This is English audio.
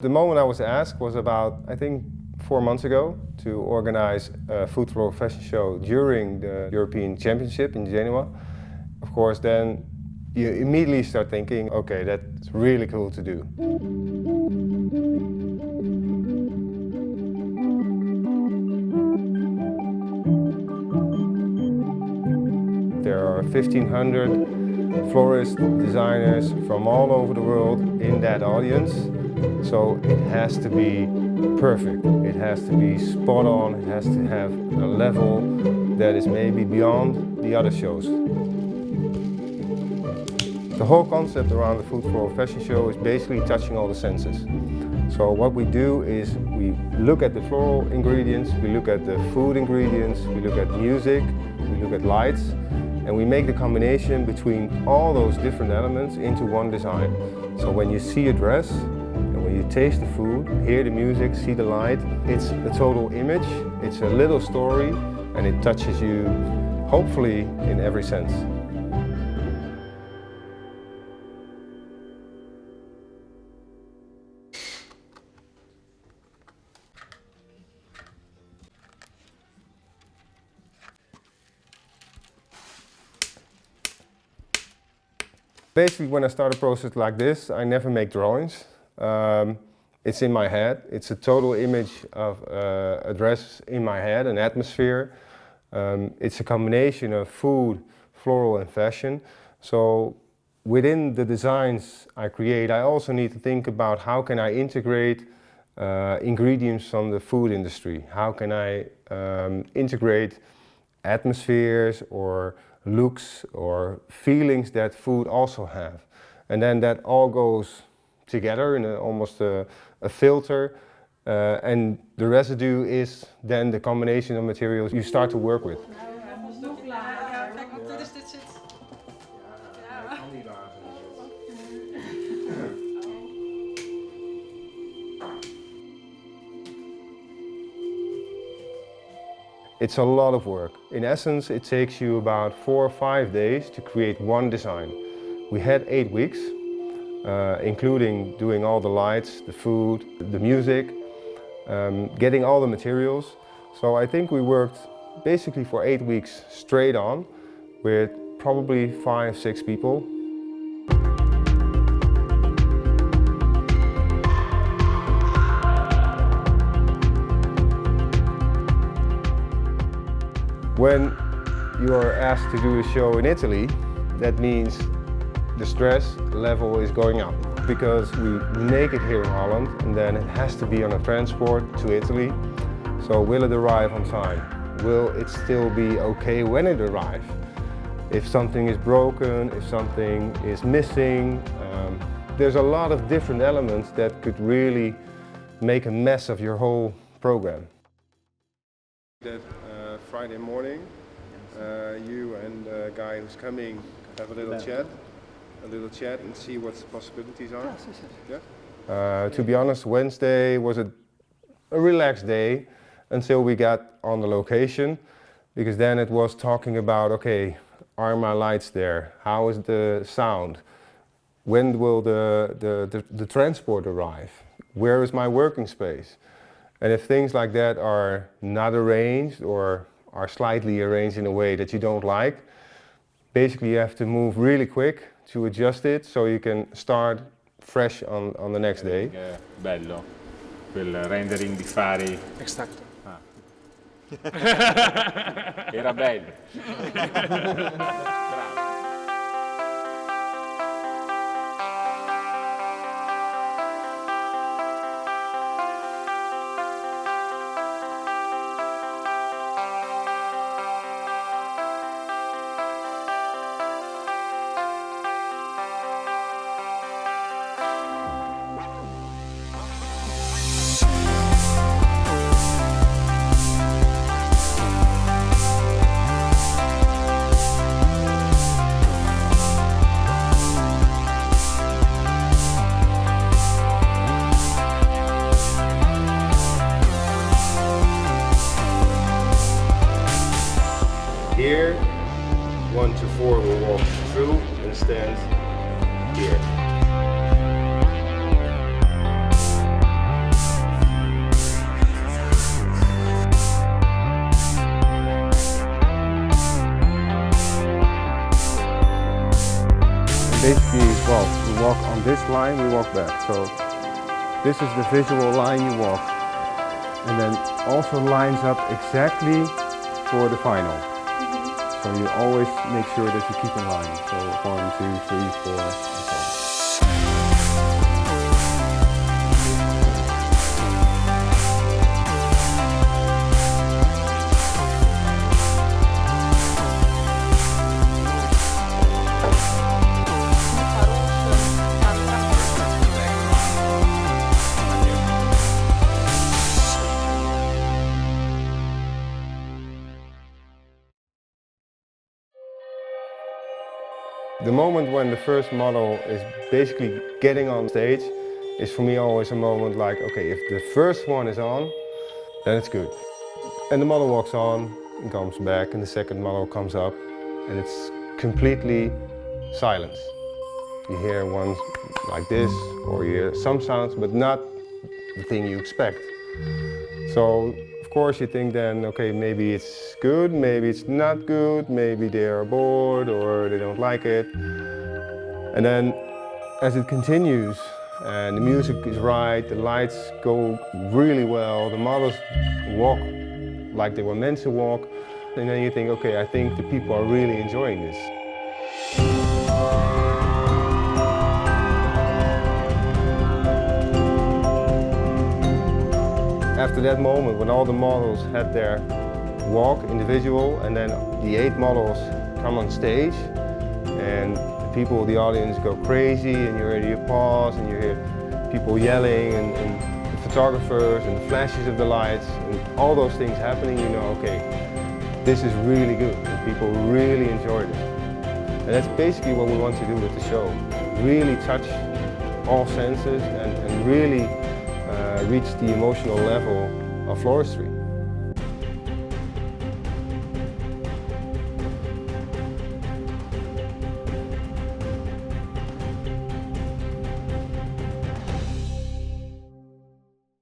The moment I was asked was about, I think, 4 months ago to organize a Food Floral Fashion Show during the European Championship in Genoa. Of course, then you immediately start thinking, okay, that's really cool to do. There are 1,500 florist designers from all over the world in that audience. So it has to be perfect. It has to be spot on. It has to have a level that is maybe beyond the other shows. The whole concept around the Food Floral Fashion Show is basically touching all the senses. So what we do is we look at the floral ingredients, we look at the food ingredients, we look at music, we look at lights, and we make the combination between all those different elements into one design. So when you see a dress, and when you taste the food, hear the music, see the light, it's a total image, it's a little story, and it touches you, hopefully, in every sense. Basically, when I start a process like this, I never make drawings. It's in my head. It's a total image of a dress in my head, an atmosphere. It's a combination of food, floral and fashion. So within the designs I create, I also need to think about how can I integrate ingredients from the food industry. How can I integrate atmospheres or looks or feelings that food also have. And then that all goes together in almost a filter, and the residue is then the combination of materials you start to work with. It's a lot of work. In essence, it takes you about 4 or 5 days to create one design. We had 8 weeks, including doing all the lights, the food, the music, getting all the materials. So I think we worked basically for 8 weeks straight on with probably 5, 6 people. When you are asked to do a show in Italy, that means the stress level is going up because we make it here in Holland and then it has to be on a transport to Italy. So will it arrive on time? Will it still be okay when it arrives? If something is broken, if something is missing, there's a lot of different elements that could really make a mess of your whole program. That Friday morning, you and the guy who's coming have a little chat and see what the possibilities are. Yeah? To be honest, Wednesday was a relaxed day until we got on the location, because then it was talking about, okay, are my lights there? How is the sound? When will the transport arrive? Where is my working space? And if things like that are not arranged or are slightly arranged in a way that you don't like, basically you have to move really quick to adjust it so you can start fresh on the next day. Bello, quel rendering di fari. Exacto. Ah. Era bello. Bravo. Here, 1 to 4 will walk through and stand here. this line we walk back. So this is the visual line you walk. And then also lines up exactly for the final. So you always make sure that you keep in line. So 1, 2, 3, 4, and so on. The moment when the first model is basically getting on stage is for me always a moment like, okay, if the first one is on, then it's good. And the model walks on and comes back, and the second model comes up, and it's completely silence. You hear ones like this, or you hear some sounds, but not the thing you expect. So of course you think then, okay, maybe it's good, maybe it's not good, maybe they are bored or they don't like it. And then as it continues and the music is right, the lights go really well, the models walk like they were meant to walk, and then you think, okay, I think the people are really enjoying this. After that moment, when all the models had their walk individual, and then the 8 models come on stage, and the people, the audience go crazy, and you hear the applause, and you hear people yelling, and the photographers, and the flashes of the lights, and all those things happening, you know, okay, this is really good, and people really enjoyed it. And that's basically what we want to do with the show. Really touch all senses and really reach the emotional level of floristry.